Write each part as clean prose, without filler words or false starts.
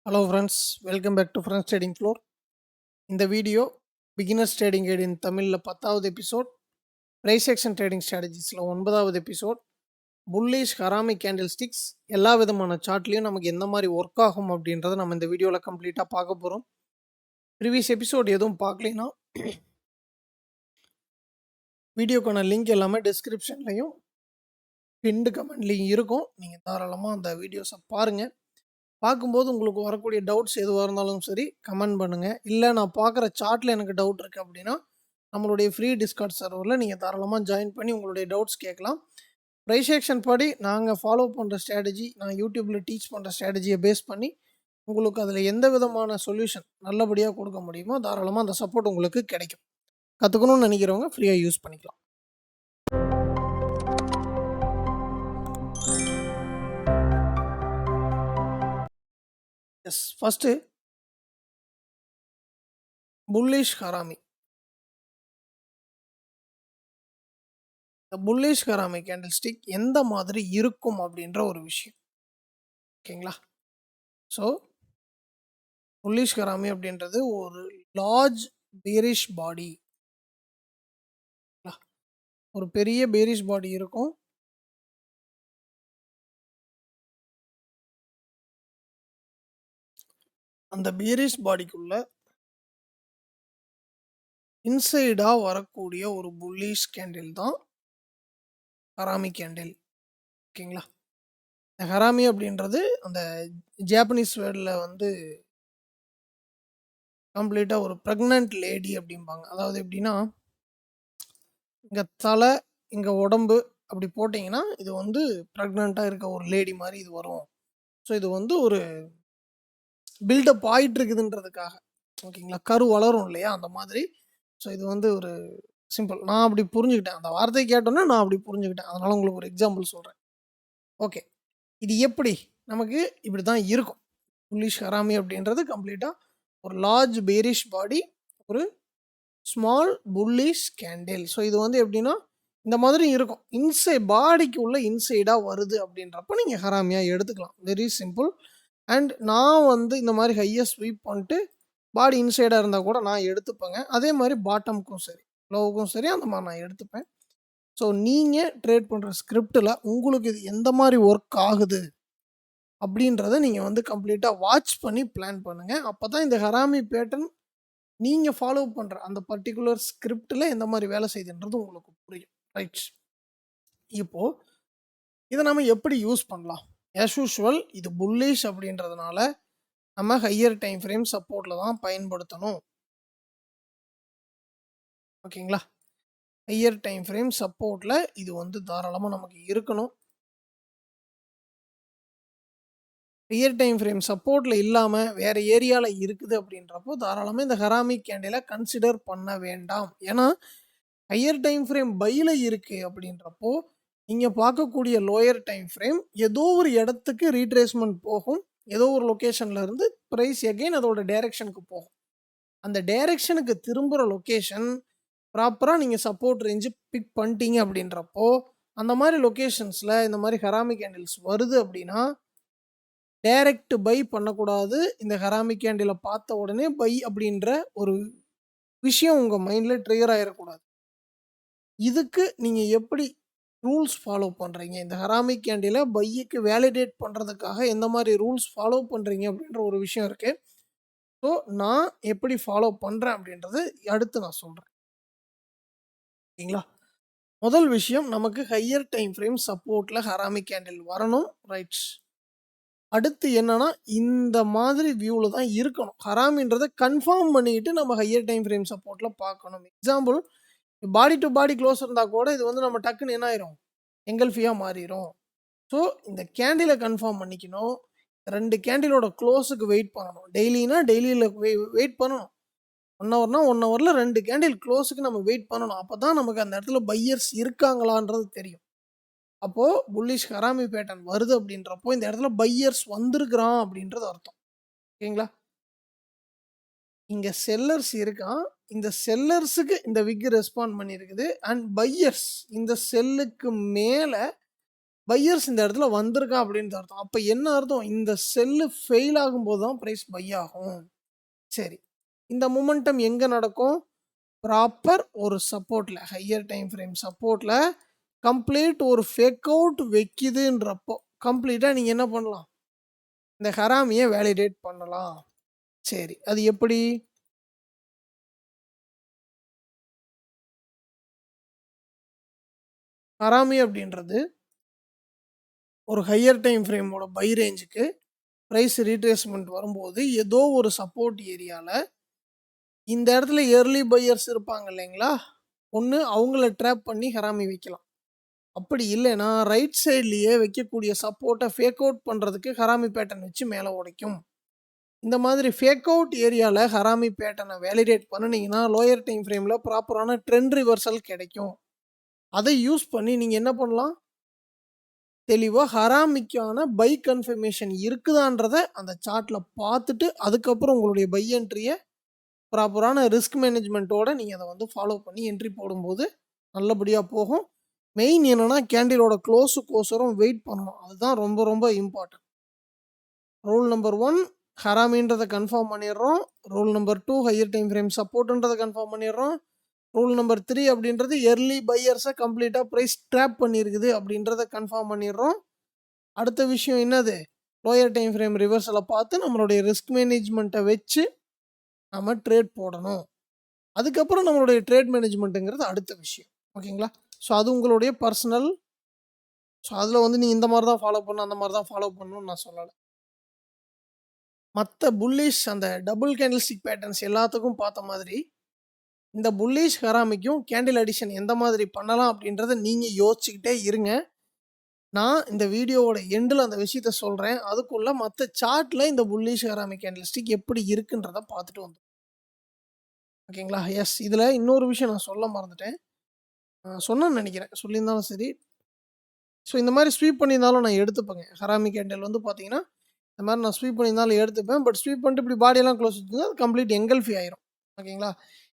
Hello friends, welcome back to Friends Trading Floor. இந்த video beginners trading guide in தமிழில் 10வது episode, price action trading ஸ்ட்ராட்டஜிஸில் 9வது episode, bullish harami candlesticks எல்லா விதமான சார்ட்லேயும் நமக்கு எந்த மாதிரி ஒர்க் ஆகும் அப்படின்றத நம்ம இந்த வீடியோவில் கம்ப்ளீட்டாக பார்க்க போகிறோம். ப்ரீவியஸ் எபிசோட் எதுவும் பார்க்கலைன்னா வீடியோக்கான லிங்க் எல்லாமே டிஸ்கிரிப்ஷன்லையும் பின்டு கமெண்ட்லேயும் இருக்கும். நீங்கள் தாராளமாக அந்த வீடியோஸை பாருங்கள். பார்க்கும்போது உங்களுக்கு வரக்கூடிய டவுட்ஸ் எதுவாக இருந்தாலும் சரி கமெண்ட் பண்ணுங்கள். இல்லை நான் பார்க்குற சார்ட்டில் எனக்கு டவுட் இருக்குது அப்படின்னா நம்மளுடைய ஃப்ரீ டிஸ்கார்ட் சர்வரில் நீங்கள் தாராளமாக ஜாயின் பண்ணி உங்களுடைய டவுட்ஸ் கேட்கலாம். ப்ரைஸ் ஆக்ஷன் படி நாங்கள் ஃபாலோ பண்ணுற ஸ்ட்ராட்டஜி, நான் யூடியூப்பில் டீச் பண்ணுற ஸ்ட்ராட்டஜியை பேஸ் பண்ணி உங்களுக்கு அதில் எந்த விதமான சொல்யூஷன் நல்லபடியாக கொடுக்க முடியுமோ தாராளமாக அந்த சப்போர்ட் உங்களுக்கு கிடைக்கும். கற்றுக்கணும்னு நினைக்கிறவங்க ஃப்ரீயாக யூஸ் பண்ணிக்கலாம். Yes, first bullish harami. இந்த புல்லிஷ் ஹராமி கேண்டில் ஸ்டிக் எந்த மாதிரி இருக்கும் அப்படின்ற ஒரு விஷயம், ஓகேங்களா? ஸோ புல்லிஷ் ஹராமி அப்படின்றது ஒரு லார்ஜ் பேரிஷ் பாடி, ஒரு பெரிய பேரிஷ் பாடி இருக்கும். அந்த பேரிஷ் பாடிக்குள்ள இன்சைடாக வரக்கூடிய ஒரு புல்லிஷ் கேண்டில் தான் ஹராமி கேண்டில், ஓகேங்களா? இந்த ஹராமி அப்படின்றது அந்த ஜாப்பனீஸ் வேர்டில் வந்து கம்ப்ளீட்டாக ஒரு ப்ரெக்னென்ட் லேடி அப்படிம்பாங்க. அதாவது எப்படின்னா, இங்கே தலை இங்கே உடம்பு அப்படி போட்டிங்கன்னா இது வந்து ப்ரெக்னெண்ட்டாக இருக்க ஒரு லேடி மாதிரி இது வரும். ஸோ இது வந்து ஒரு பில்டப் ஆகிட்டு இருக்குதுன்றதுக்காக, ஓகேங்களா? கரு வளரும் இல்லையா, அந்த மாதிரி. ஸோ இது வந்து ஒரு சிம்பிள், நான் அப்படி புரிஞ்சுக்கிட்டேன். அந்த வார்த்தையை கேட்டோன்னே நான் அப்படி புரிஞ்சுக்கிட்டேன். அதனால் உங்களுக்கு ஒரு எக்ஸாம்பிள் சொல்கிறேன். ஓகே, இது எப்படி நமக்கு இப்படி தான் இருக்கும். புல்லிஷ் ஹராமி அப்படின்றது கம்ப்ளீட்டாக ஒரு லார்ஜ் பேரிஷ் பாடி, ஒரு ஸ்மால் புல்லிஷ் கேண்டில். ஸோ இது வந்து எப்படின்னா இந்த மாதிரி இருக்கும். பாடிக்கு உள்ள இன்சைடாக வருது அப்படின்றப்ப நீங்கள் ஹராமியாக எடுத்துக்கலாம். Very simple. அண்ட் நான் வந்து இந்த மாதிரி ஹையாக ஸ்வீப் பண்ணிட்டு பாடி இன்சைடாக இருந்தால் கூட நான் எடுத்துப்பேங்க. அதே மாதிரி பாட்டமுக்கும் சரி லோவுக்கும் சரி அந்த மாதிரி நான் எடுத்துப்பேன். ஸோ நீங்கள் ட்ரேட் பண்ணுற ஸ்கிரிப்டில் உங்களுக்கு இது எந்த மாதிரி ஒர்க் ஆகுது அப்படின்றத நீங்கள் வந்து கம்ப்ளீட்டாக வாட்ச் பண்ணி பிளான் பண்ணுங்கள். அப்போ தான் இந்த ஹராமி பேட்டர்ன் நீங்கள் ஃபாலோ பண்ணுற அந்த பர்டிகுலர் ஸ்கிரிப்டில் எந்த மாதிரி வேலை செய்யுதுன்றது உங்களுக்கு புரியும். ரைட், இப்போது இதை நம்ம எப்படி யூஸ் பண்ணலாம்? ஆஸ் யூஷுவல் இது புல்லிஷ் அப்படின்றதுனால நம்ம ஹையர் டைம் ஃப்ரேம் சப்போர்ட்டில் தான் பயன்படுத்தணும், ஓகேங்களா? ஹையர் டைம் ஃப்ரேம் சப்போர்ட்டில் இது வந்து தாராளமாக நமக்கு இருக்கணும். ஹையர் டைம் ஃப்ரேம் சப்போர்ட்டில் இல்லாமல் வேறு ஏரியாவில் இருக்குது அப்படின்றப்போ தாராளமாக இந்த ஹராமி கேண்டிலை கன்சிடர் பண்ண வேண்டாம். ஏன்னா ஹையர் டைம் ஃப்ரேம் பையில் இருக்குது அப்படின்றப்போ நீங்கள் பார்க்கக்கூடிய லோயர் டைம் ஃப்ரேம் ஏதோ ஒரு இடத்துக்கு ரீட்ரேஸ்மெண்ட் போகும். ஏதோ ஒரு லொக்கேஷனில் இருந்து ப்ரைஸ் எகைன் அதோட டைரெக்ஷனுக்கு போகும். அந்த டைரெக்ஷனுக்கு திரும்புகிற லொக்கேஷன் ப்ராப்பராக நீங்கள் சப்போர்ட் ரேஞ்சு பிக் பண்ணிட்டீங்க அப்படின்றப்போ அந்த மாதிரி லொக்கேஷன்ஸில் இந்த மாதிரி ஹராமி கேண்டில்ஸ் வருது அப்படின்னா டைரக்ட் பை பண்ணக்கூடாது. இந்த ஹராமி கேண்டிலை பார்த்த உடனே பை அப்படின்ற ஒரு விஷயம் உங்கள் மைண்டில் ட்ரிகர் ஆகிடக்கூடாது. இதுக்கு நீங்கள் எப்படி ரூல்ஸ் ஃபாலோ பண்ணுறீங்க, இந்த ஹராமி கேண்டிலை பையுக்கு வேலிடேட் பண்ணுறதுக்காக எந்த மாதிரி ரூல்ஸ் ஃபாலோ பண்ணுறீங்க அப்படின்ற ஒரு விஷயம் இருக்குது. ஸோ நான் எப்படி ஃபாலோ பண்ணுறேன் அப்படின்றது அடுத்து நான் சொல்கிறேன், ஓகேங்களா? முதல் விஷயம், நமக்கு ஹையர் டைம் ஃப்ரேம் சப்போர்ட்டில் ஹராமி கேண்டில் வரணும். ரைட்ஸ், அடுத்து என்னன்னா இந்த மாதிரி வியூவில் தான் இருக்கணும். ஹராமின்றதை கன்ஃபார்ம் பண்ணிக்கிட்டு நம்ம ஹையர் டைம் ஃப்ரேம் சப்போர்ட்டில் பார்க்கணும். Example, body to body close இருந்தால் கூட இது வந்து நம்ம டக்குன்னு என்ன ஆயிரும், எங்கல்ஃபியாக மாறிடும். ஸோ இந்த கேண்டிலை கன்ஃபார்ம் பண்ணிக்கணும். 2 கேண்டிலோட க்ளோஸுக்கு வெயிட் பண்ணணும். டெய்லினா டெய்லியில் வெயிட் பண்ணணும். 1 ஹவர்னா 1 ஹவரில் 2 கேண்டில் க்ளோஸுக்கு நம்ம வெயிட் பண்ணணும். அப்போ தான் நமக்கு அந்த இடத்துல பையர்ஸ் இருக்காங்களான்றது தெரியும். அப்போது புல்லிஷ் ஹராமி பேட்டர்ன் வருது அப்படின்றப்போ இந்த இடத்துல பையர்ஸ் வந்திருக்கிறான் அப்படின்றது அர்த்தம், ஓகேங்களா? இங்கே செல்லர்ஸ் இருக்கான், இந்த செல்லர்ஸுக்கு இந்த விக் ரெஸ்பாண்ட் பண்ணியிருக்குது. அண்ட் பையர்ஸ் இந்த செல்லுக்கு மேலே பையர்ஸ் இந்த இடத்துல வந்திருக்கான் அப்படின்னு அர்த்தம். அப்ப என்ன அர்த்தம்? இந்த செல்லு ஃபெயில் ஆகும்போது தான் பிரைஸ் பை ஆகும். சரி. இந்த மொமெண்டம் எங்க நடக்கும்? ப்ராப்பர் ஒரு சப்போர்ட்ல, ஹையர் டைம் ஃப்ரேம் சப்போர்ட்ல கம்ப்ளீட் ஒரு ஃபேக் அவுட் வைக்குதுன்றப்போ, கம்ப்ளீட்டா நீங்க என்ன பண்ணலாம்? இந்த ஹராமிய வேலிடேட் பண்ணலாம். சரி. அது எப்படி? ஹராமி அப்படின்றது ஒரு ஹையர் டைம் ஃப்ரேமோட பை ரேஞ்சுக்கு பிரைஸ் ரீட்ரேஸ்மென்ட் வரும்போது, ஏதோ ஒரு சப்போர்ட் ஏரியால இந்த இடத்துல எர்லி பையர்ஸ் இருப்பாங்க இல்லைங்களா? ஒண்ணு அவங்கள ட்ராப் பண்ணி ஹராமி வைக்கலாம். அப்படி இல்லைன்னா, ரைட் சைட்லயே வைக்கக்கூடிய சப்போர்ட்ட ஃபேக் அவுட் பண்றதுக்கு ஹராமி பேட்டர்ன் வச்சு மேல உடைக்கும். இந்த மாதிரி ஃபேக் அவுட் ஏரியால ஹராமி பேட்டர்ன வேலிடேட் பண்ணுனீங்கன்னா, லோயர் டைம் ஃப்ரேம்ல ப்ராப்பரான ட்ரெண்ட் ரிவர்சல் கிடைக்கும். அதை யூஸ் பண்ணி நீங்க என்ன பண்ணலாம்? தெளிவா ஹராமிக்கான பை கன்ஃபர்மேஷன் இருக்குதான்றத அந்த சார்ட்ல பார்த்துட்டு, அதுக்கப்புறம் உங்களுடைய பை என்ட்ரிய ப்ராப்பரான ரிஸ்க் மேனேஜ்மெண்ட்டோட நீங்க அத வந்து ஃபாலோ பண்ணி என்ட்ரி போடும்போது நல்லபடியா போகும். மெயின் என்னன்னா, கேண்டிலோட க்ளோஸுக்கோசரம் வெயிட் பண்ணணும். அதுதான் ரொம்ப ரொம்ப இம்பார்ட்டன்ட். ரூல் நம்பர் 1 ஹராமின்றத கன்ஃபார்ம் பண்ணிடுறோம். Rule number 2 higher time frame சப்போர்ட்ன்றத கன்ஃபார்ம் பண்ணிடுறோம். ரூல் நம்பர் 3 அப்படின்றது எர்லி பையர்ஸை கம்ப்ளீட்டா பிரைஸ் ட்ராப் பண்ணியிருக்குது அப்படின்றத கன்ஃபார்ம் பண்ணிடுறோம். அடுத்த விஷயம் என்னது? லோயர் டைம் ஃப்ரேம் ரிவர்சல பார்த்து நம்மளுடைய ரிஸ்க் மேனேஜ்மெண்ட்டை வச்சு நம்ம ட்ரேட் போடணும். அதுக்கப்புறம் நம்மளுடைய ட்ரேட் மேனேஜ்மெண்ட்டுங்கிறது அடுத்த விஷயம். ஓகேங்களா? ஸோ அது உங்களுடைய பர்சனல். ஸோ அதில வந்து நீ இந்த மாரி தான் ஃபாலோ பண்ணணும், அந்த மாரி தான் ஃபாலோ பண்ணணும்னு நான் சொல்லல. மத்த புல்லிஷ் அந்த டபுள் கேண்டில்ஸ்டிக் பேட்டர்ன்ஸ் எல்லாத்துக்கும் பார்த்த மாதிரி, இந்த புல்லிஷ் ஹராமிக்கும் கேண்டில் அடிஷன் எந்த மாதிரி பண்ணலாம் அப்படின்றத நீங்க யோசிச்சுக்கிட்டே இருங்க. நான் இந்த வீடியோவோட எண்டுல அந்த விஷயத்த சொல்றேன். அதுக்குள்ள மத்த சார்ட்ல இந்த புல்லிஷ் ஹராமி கேண்டில்ஸ்டிக் எப்படி இருக்குன்றத பார்த்துட்டு ஓகேங்களா? எஸ். இதில இன்னொரு விஷயம் நான் சொல்ல மறந்துட்டேன். சொன்னேன்னு நெனைக்கிறேன். சொல்லியிருந்தாலும் சரி. ஸோ இந்த மாரி ஸ்வீப் பண்ணியிருந்தாலும் நான் எடுத்துப்பேங்க. ஹராமி கேண்டில் வந்து பார்த்தீங்கன்னா, இந்த மாரி நான் ஸ்வீப் பண்ணியிருந்தாலும் எடுத்துப்பேன். பட் ஸ்வீப் பண்ணிட்டு இப்படி பாடியெல்லாம் க்ளோஸ் வச்சிருந்தா அது கம்ப்ளீட் எங்கல்ஃபி ஆயிரும். ஓகேங்களா?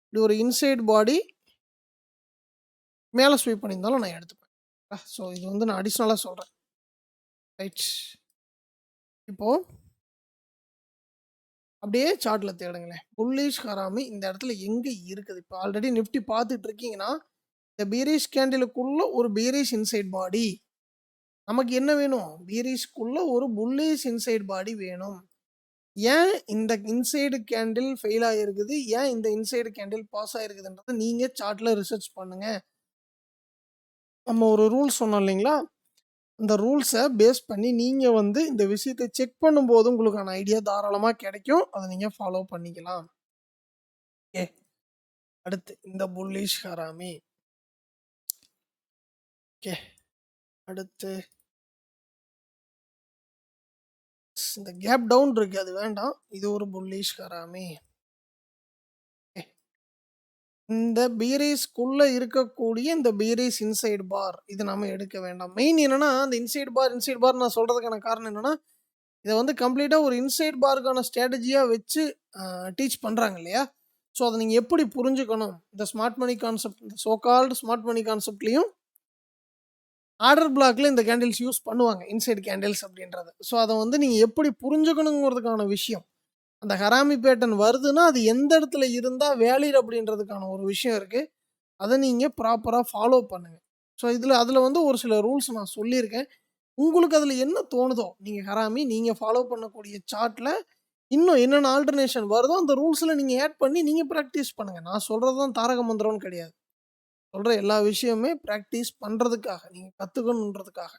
இப்படி ஒரு இன்சைட் பாடி மேல ஸ்வீப் பண்ணியிருந்தாலும் நான் எடுத்துப்பேன். ஸோ இது வந்து நான் அடிஷனலா சொல்றேன். ரைட். இப்போ அப்படியே சார்ட்ல தேடுங்களேன். புல்லிஷ் ஹராமி இந்த இடத்துல எங்க இருக்குது? இப்போ ஆல்ரெடி நிஃப்டி பார்த்துட்டு இருக்கீங்கன்னா, இந்த பீரிஷ் கேண்டிலுக்குள்ள ஒரு பீரிஷ் இன்சைட் பாடி. நமக்கு என்ன வேணும்? பீரிஷ்க்குள்ள ஒரு புல்லிஷ் இன்சைட் பாடி வேணும். ஏன் இந்த இன்சைடு கேண்டில் ஃபெயில் ஆகிருக்குது? ஏன் இந்த இன்சைடு கேண்டில் பாஸ் ஆகிருக்குதுன்றத நீங்க சார்ட்ல ரிசர்ச் பண்ணுங்க. நம்ம ஒரு ரூல்ஸ் சொன்னோம் இல்லைங்களா? அந்த ரூல்ஸை பேஸ் பண்ணி நீங்க வந்து இந்த விஷயத்தை செக் பண்ணும்போது உங்களுக்கான ஐடியா தாராளமா கிடைக்கும். அதை நீங்க ஃபாலோ பண்ணிக்கலாம். ஓகே. அடுத்து இந்த புல்லிஷ் ஹராமி. ஓகே. அடுத்து இந்த கேப் டவுன் இருக்கு, அது வேண்டாம். இது ஒரு புல்லிஷ் ஹராமி. ஓகே. இந்த பீரேஸ்க்குள்ள இருக்கக்கூடிய இந்த பீரேஸ் இன்சைட் பார் இது நாம எடுக்க வேண்டாம். மெயின் என்னன்னா, அந்த இன்சைட் பார் நான் சொல்றதுக்கான காரணம் என்னன்னா, இத வந்து கம்ப்ளீட்டா ஒரு இன்சைட் பாருக்கான ஸ்ட்ராட்டஜியா வச்சு டீச் பண்றாங்க இல்லையா? ஸோ அத நீங்க எப்படி புரிஞ்சுக்கணும்? இந்த ஸ்மார்ட் மணி கான்செப்ட், இந்த சோ கால்டு ஸ்மார்ட் மணி கான்செப்ட்லயும் ஆர்டர் பிளாக்ல இந்த கேண்டில்ஸ் யூஸ் பண்ணுவாங்க. இன்சைட் கேண்டில்ஸ் அப்படின்றது. ஸோ அத வந்து நீங்க எப்படி புரிஞ்சுக்கணுங்கிறதுக்கான விஷயம். அந்த ஹராமி பேட்டர்ன் வருதுன்னா, அது எந்த இடத்துல இருந்தா வேலிட் அப்படின்றதுக்கான ஒரு விஷயம் இருக்கு. அத நீங்க ப்ராப்பரா ஃபாலோ பண்ணுங்க. ஸோ அதில வந்து ஒரு சில ரூல்ஸ் நான் சொல்லியிருக்கேன். உங்களுக்கு அதில என்ன தோணுதோ, நீங்க ஹராமி நீங்க ஃபாலோ பண்ணக்கூடிய சார்ட்ல இன்னும் என்னென்ன ஆல்டர்னேஷன் வருதோ, அந்த ரூல்ஸ்ல நீங்க ஆட் பண்ணி நீங்க பிராக்டிஸ் பண்ணுங்க. நான் சொல்றது தான் தாரக மந்திரம்னு கிடையாது. சொல்ற எல்லா விஷயமுமே பிராக்டிஸ் பண்றதுக்காக, நீங்க கத்துக்கணுன்றதுக்காக.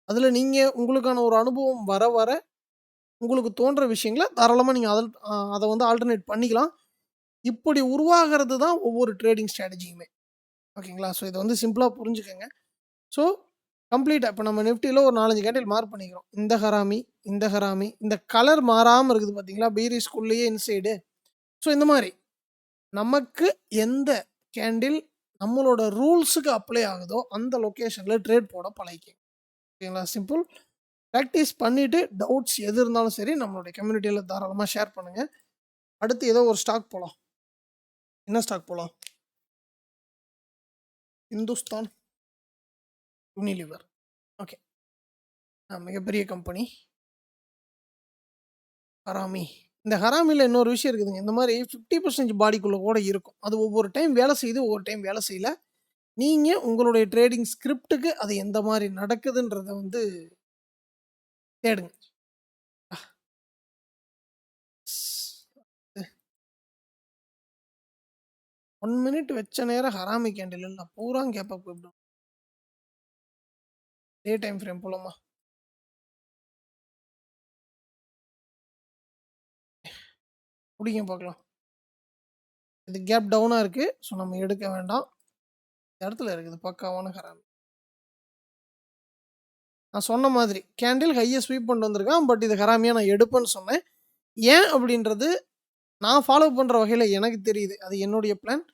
அதில நீங்க உங்களுக்கான ஒரு அனுபவம் வர வர உங்களுக்கு தோன்ற விஷயங்கள தாராளமா நீங்க அத வந்து ஆல்டர்னேட் பண்ணிக்கலாம். இப்படி உருவாகிறது தான் ஒவ்வொரு ட்ரேடிங் ஸ்ட்ராட்டஜியுமே. ஓகேங்களா? ஸோ இத வந்து சிம்பிளா புரிஞ்சுக்கங்க. ஸோ கம்ப்ளீட்டா இப்ப நம்ம நிஃப்டில ஒரு 4, 5 கேண்டில் மார்க் பண்ணிக்கிறோம். இந்த ஹராமி, இந்த ஹராமி, இந்த கலர் மாறாம இருக்குது பார்த்தீங்களா? பீரிஸ்குள்ளேயே இன்சைடு. ஸோ இந்த மாரி நமக்கு எந்த கேண்டில் நம்மளோட ரூல்ஸுக்கு அப்ளை ஆகுதோ, அந்த லொகேஷன்ல ட்ரேட் போட பழகிக்கங்க. ஓகேங்களா? சிம்பிள். பிராக்டிஸ் பண்ணிட்டு டவுட்ஸ் எது இருந்தாலும் சரி, நம்மளுடைய கம்யூனிட்டில தாராளமா ஷேர் பண்ணுங்க. அடுத்து ஏதோ ஒரு ஸ்டாக் போலாம். என்ன ஸ்டாக் போலாம்? இந்துஸ்தான் யூனிலிவர். ஓகே. மிகப்பெரிய கம்பெனி. ஹராமி. இந்த ஹராமில இன்னொரு விஷயம் இருக்குதுங்க. இந்த மாரி 50% பாடிக்குள்ள கூட இருக்கும். அது ஒவ்வொரு டைம் வேலை செய்யுது, ஒவ்வொரு டைம் வேலை செய்யல. நீங்க உங்களுடைய ட்ரேடிங் ஸ்கிரிப்ட்டுக்கு அது எந்த மாரி நடக்குதுன்றத வந்து தேடுங்க. ஸ் 1 மினிட் வச்ச நேரம் ஹராமி கேண்டில் இல்ல. பூரா கேப் அப் போய்டும். டே டைம் ஃப்ரேம் போலாமா? புடிங்க பார்க்கலாம். இது கேப் டவுனா இருக்கு. ஸோ நம்ம எடுக்க வேண்டாம். இந்த இடத்துல இருக்குது பக்காவான ஹராமி. நான் சொன்ன மாதிரி கேண்டில் ஹைய ஸ்வீப் பண்ணிட்டு வந்திருக்கான். பட் இது ஹராமியா நான் எடுப்பேன்னு சொன்னேன். ஏன் அப்படின்றது நான் ஃபாலோ பண்ற வகையில எனக்கு தெரியுது. அது என்னுடைய பிளான்.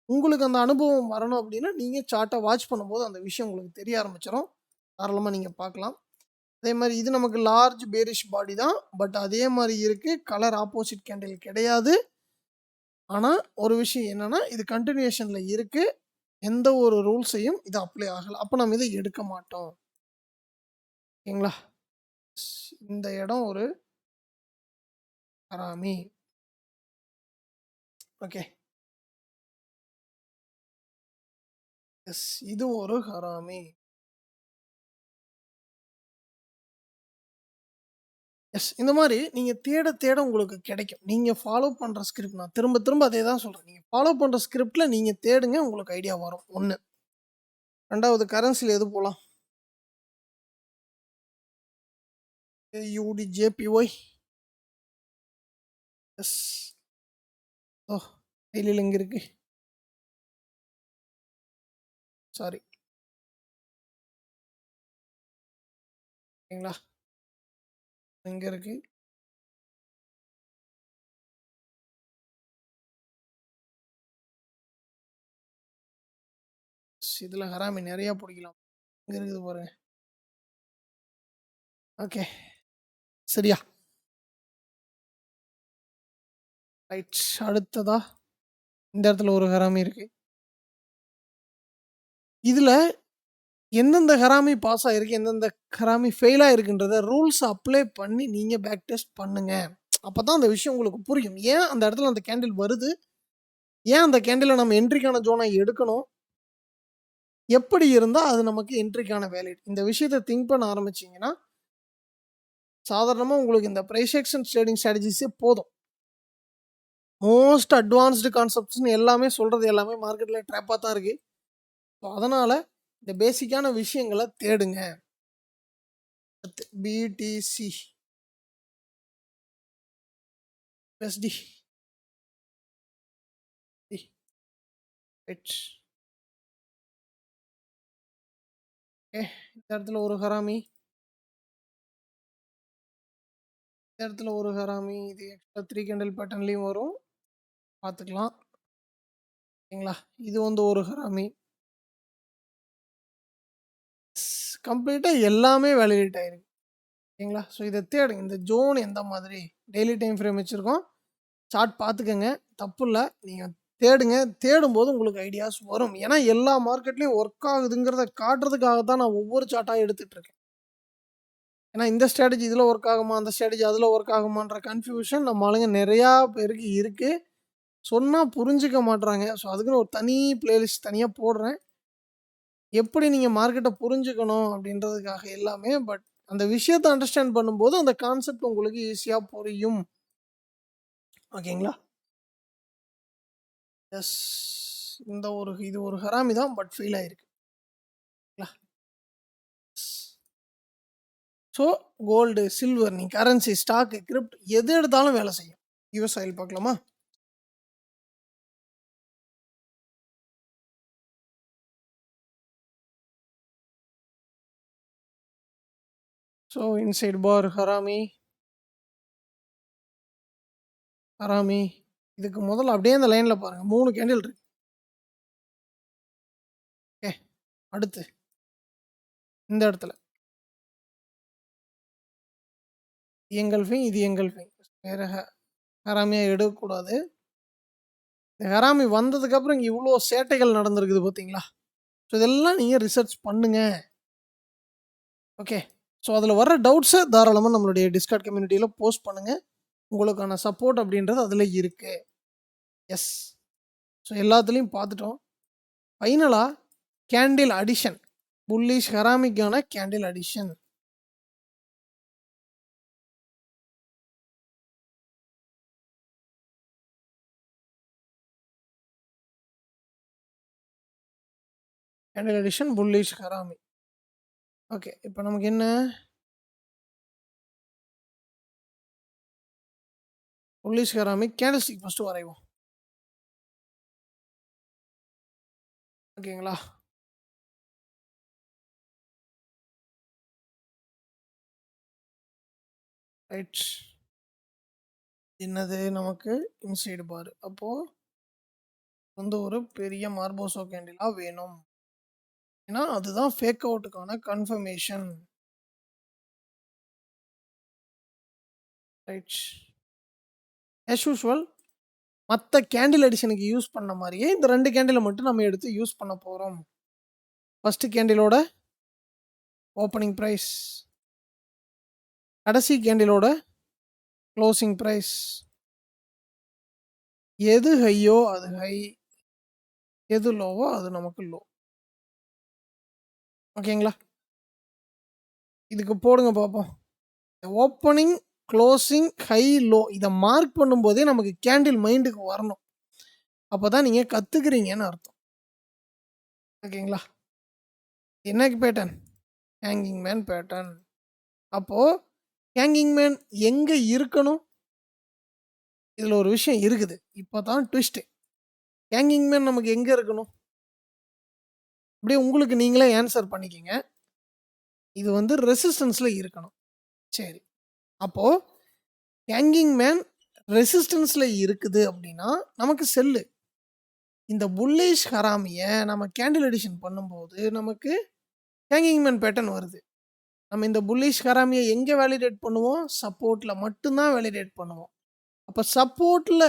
உங்களுக்கு அந்த அனுபவம் வரணும் அப்படின்னா, நீங்க சார்ட்ட வாட்ச் பண்ணும்போது அந்த விஷயம் உங்களுக்கு தெரிய ஆரம்பிச்சுரும். தாராளமா நீங்க பார்க்கலாம். அதே மாரி இது நமக்கு லார்ஜ் பேரிஷ் பாடி தான். பட் அதே மாரி இருக்கு. கலர் ஆப்போசிட் கேண்டில் கிடையாது. ஆனா, ஒரு விஷயம் என்னன்னா, இது கன்டினியூஷன்ல இருக்கு. எந்த ஒரு ரூல்ஸையும் இது அப்ளை ஆகல. அப்ப நம்ம இத எடுக்க மாட்டோம். ஓகேங்களா? இந்த இடம் ஒரு ஹராமி. ஓகே. எஸ். இது ஒரு ஹராமி. எஸ். இந்த மாரி நீங்க தேட தேட உங்களுக்கு கிடைக்கும். நீங்க ஃபாலோ பண்ற ஸ்கிரிப்ட் நான் திரும்ப திரும்ப அதே தான் சொல்றேன். நீங்க ஃபாலோ பண்ற ஸ்கிரிப்ட்ல நீங்க தேடுங்க. உங்களுக்கு ஐடியா வரும். 1. 2வது கரன்சில எது போலாம்? யூடிஜேபிஒய். எஸ். ஓ! டெய்லில எங்க இருக்கு? சாரி. ஓகேங்களா? எங்க இருக்கு? இதுல ஹராமி நெறைய புடிக்கலாம். இங்க இருக்குது பாருங்க. ஓகே. சரியா? ரைட். அடுத்ததா இந்த இடத்துல ஒரு ஹராமி இருக்கு. இதுல எந்தெந்த ஹராமி பாஸ் ஆயிருக்கு, எந்தெந்த ஹராமி ஃபெயில் ஆயிருக்குன்றத ரூல்ஸ் அப்ளை பண்ணி நீங்க பேக் டெஸ்ட் பண்ணுங்க. அப்பதான் அந்த விஷயம் உங்களுக்கு புரியும். ஏன் அந்த இடத்துல அந்த கேண்டில் வருது? ஏன் அந்த கேண்டில நம்ம என்ட்ரிக்கான ஜோனா எடுக்கணும்? எப்படி இருந்தா அது நமக்கு என்ட்ரிக்கான வேலிட்? இந்த விஷயத்த திங்க் பண்ண ஆரம்பிச்சீங்கன்னா, சாதாரணமா உங்களுக்கு இந்த பிரைஸ் ஆக்ஷன் ட்ரேடிங் ஸ்ட்ராட்டஜிஸே போதும். மோஸ்ட் அட்வான்ஸ்டு கான்செப்ட்ஸ்ன்னு எல்லாமே சொல்றது எல்லாமே மார்க்கெட்ல ட்ராப்பா தான் இருக்கு. ஸோ அதனால இந்த பேசிக்கான விஷயங்கள தேடுங்க. அடுத்து பிடிசி, USD. ரைட். ஓகே. இந்த இடத்துல ஒரு ஹராமி. இந்த இடத்துல ஒரு ஹராமி. இது எக்ஸ்ட்ரா 3 கேண்டில் பேட்டர்ன்லயும் வரும். பார்த்துக்கலாம். ஓகேங்களா? இது வந்து ஒரு ஹராமி. கம்ப்ளீட்டா எல்லாமே வேலிடேட் ஆயிருக்கு. ஓகேங்களா? ஸோ இத தேடுங்க. இந்த ஜோன் எந்த மாதிரி டெய்லி டைம் ஃப்ரேம் வச்சிருக்கோம். சார்ட் பார்த்துக்கங்க. தப்பில்ல. நீங்க தேடுங்க. தேடும்போது உங்களுக்கு ஐடியாஸ் வரும். ஏன்னா எல்லா மார்க்கெட்லயும் ஒர்க் ஆகுதுங்கிறத காட்டுறதுக்காக தான் நான் ஒவ்வொரு சார்ட்டா எடுத்துட்டு இருக்கேன். ஏன்னா இந்த ஸ்ட்ராட்டஜி இதில ஒர்க் ஆகுமா? அந்த ஸ்ட்ராட்டஜி அதில ஒர்க் ஆகுமான்ற கன்ஃப்யூஷன் நம்ம ஆளுங்க நெறையா பேருக்கு இருக்கு. சொன்னா புரிஞ்சுக்க மாட்றாங்க. ஸோ அதுக்குன்னு ஒரு தனி பிளேலிஸ்ட் தனியா போடுறேன். எப்படி நீங்க மார்க்கெட்ட புரிஞ்சுக்கணும் அப்படின்றதுக்காக எல்லாமே. பட் அந்த விஷயத்த அண்டர்ஸ்டாண்ட் பண்ணும்போது அந்த கான்செப்ட் உங்களுக்கு ஈஸியா புரியும். ஓகேங்களா? எஸ். இது ஒரு ஹராமி தான். பட் ஃபெயில் ஆயிருக்கு. ங்களா? ஸோ கோல்டு, சில்வர், நீ கரன்சி, ஸ்டாக், கிரிப்ட் எது எடுத்தாலும் வேலை செய்யும். யுஎஸ் ஆயில் பார்க்கலாமா? ஸோ இன்சைட் பார் ஹராமி, ஹராமி. இதுக்கு முதல்ல அப்படியே அந்த லைன்ல பாருங்க. 3 கேண்டில் இருக்கு. ஓகே. அடுத்து இந்த இடத்துல எங்கல்ஃபிங், இது எங்கல்ஃபிங். வேற ஹராமியா எடுக்கக்கூடாது. இந்த ஹராமி வந்ததுக்கப்புறம் இங்க இவ்ளோ சேட்டைகள் நடந்திருக்குது பார்த்தீங்களா? ஸோ இதெல்லாம் நீங்க ரிசர்ச் பண்ணுங்க. ஓகே. ஸோ அதில வர டவுட்ஸ தாராளமா நம்மளுடைய டிஸ்கார்ட் கம்யூனிட்டில போஸ்ட் பண்ணுங்க. உங்களுக்கான சப்போர்ட் அப்படின்றது அதில இருக்கு. எஸ். ஸோ எல்லாத்துலயும் பார்த்துட்டோம். ஃபைனலா கேண்டில் அடிஷன். புல்லிஷ் ஹராமிக்கான candle addition. Candle addition bullish harami. Okay. இப்ப நமக்கு என்ன? புல்லிஷ் ஹராமி கேண்டில்ஸ்டிக் ஃபர்ஸ்ட்டு வரைவோம். ஓகேங்களா? ரைட். என்னது நமக்கு இன்சைடு பார். அப்போ வந்து ஒரு பெரிய மார்போசோ கேண்டிலா வேணும். ஏன்னா அதுதான் ஃபேக் அவுட்டுக்கான கன்ஃபர்மேஷன். ரைட். ஆஸ் யூசுவல் மத்த கேண்டில் அடிஷனுக்கு யூஸ் பண்ண மாரியே இந்த 2 கேண்டில மட்டும் நம்ம எடுத்து யூஸ் பண்ண போறோம். ஃபர்ஸ்ட் கேண்டிலோட ஓப்பனிங் பிரைஸ். கடைசி கேண்டிலோட க்ளோசிங் பிரைஸ். எது ஹையோ அது ஹை. எது லோவோ அது நமக்கு லோ. ஓகேங்களா? இதுக்கு போடுங்க பார்ப்போம். ஓப்பனிங், க்ளோசிங், ஹை, லோ இத மார்க் பண்ணும்போதே நமக்கு கேண்டில் மைண்டுக்கு வரணும். அப்பதான் நீங்க கத்துக்கிறீங்கன்னு அர்த்தம். ஓகேங்களா? என்ன பேட்டர்ன்? Hanging man pattern. அப்போ ஹேங்கிங் மேன் எங்க இருக்கணும்? இதுல ஒரு விஷயம் இருக்குது. இப்பதான் ட்விஸ்ட். ஹேங்கிங் மேன் நமக்கு எங்க இருக்கணும்? அப்படியே உங்களுக்கு நீங்களே ஆன்சர் பண்ணிக்கங்க. இது வந்து ரெசிஸ்டன்ஸ்ல இருக்கணும். சரி. அப்போ ஹேங்கிங் மேன் ரெசிஸ்டன்ஸ்ல இருக்குது அப்படின்னா நமக்கு செல்லு. இந்த புல்லிஷ் ஹராமிய நம்ம கேண்டில் அடிஷன் பண்ணும்போது நமக்கு ஹேங்கிங் மேன் பேட்டர்ன் வருது. நம்ம இந்த புல்லிஷ் ஹராமிய எங்க வேலிடேட் பண்ணுவோம்? சப்போர்ட்ல மட்டும் தான் வேலிடேட் பண்ணுவோம். அப்ப சப்போர்ட்ல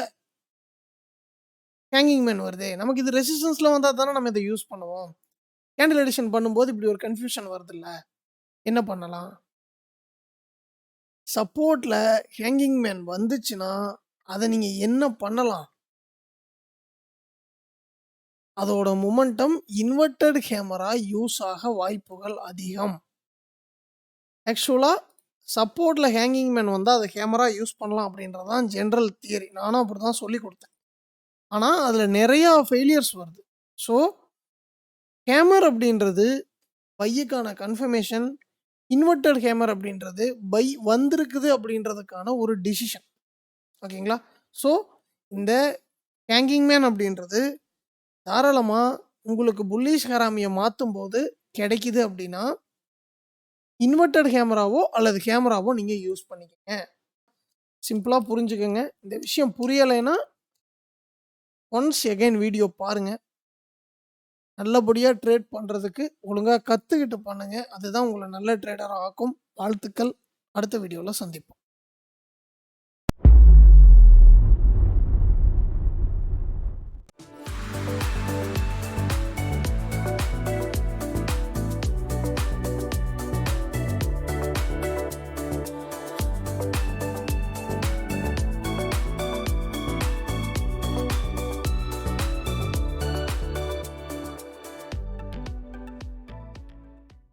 ஹேங்கிங் மேன் வருதே. நமக்கு இது ரெசிஸ்டன்ஸ்ல வந்தா தானே நம்ம இத யூஸ் பண்ணுவோம். கேண்டில் அடிஷன் பண்ணும்போது இப்படி ஒரு கன்ஃப்யூஷன் வருதுல்ல. என்ன பண்ணலாம்? சப்போர்ட்ல ஹேங்கிங் மேன் வந்துச்சுன்னா, அத நீங்க என்ன பண்ணலாம்? அதோட மொமெண்டம் இன்வெர்டட் ஹேமரா யூஸ் ஆக வாய்ப்புகள் அதிகம். ஆக்சுவலா சப்போர்ட்ல ஹேங்கிங் மேன் வந்தா அத ஹேமரா யூஸ் பண்ணலாம் அப்படின்றது தான் ஜெனரல் தியரி. நானும் அப்படிதான் சொல்லிக் குடுத்தேன். ஆனா, அதுல நெறையா ஃபெயிலியர்ஸ் வருது. ஸோ, ஹேமர் அப்படின்றது பையுக்கான கன்ஃபர்மேஷன். இன்வெர்டட் ஹேமர் அப்படின்றது பை வந்திருக்குது அப்படின்றதுக்கான ஒரு டிசிஷன். ஓகேங்களா? ஸோ, இந்த ஹேங்கிங் மேன் அப்படின்றது தாராளமா உங்களுக்கு புல்லிஷ் ஹராமிய மாத்தும்போது கிடைக்குது அப்படின்னா, இன்வெர்டட் ஹேமராவோ அல்லது ஹேமராவோ நீங்க யூஸ் பண்ணிக்கங்க. சிம்பிளா புரிஞ்சுக்கங்க. இந்த விஷயம் புரியலைன்னா, ஒன்ஸ் அகைன் வீடியோ பாருங்க. நல்லபடியா ட்ரேட் பண்றதுக்கு ஒழுங்கா கத்துக்கிட்டு பண்ணுங்க. அதுதான் உங்கள நல்ல ட்ரேடரா ஆக்கும். வாழ்த்துக்கள். அடுத்த வீடியோல சந்திப்போம்.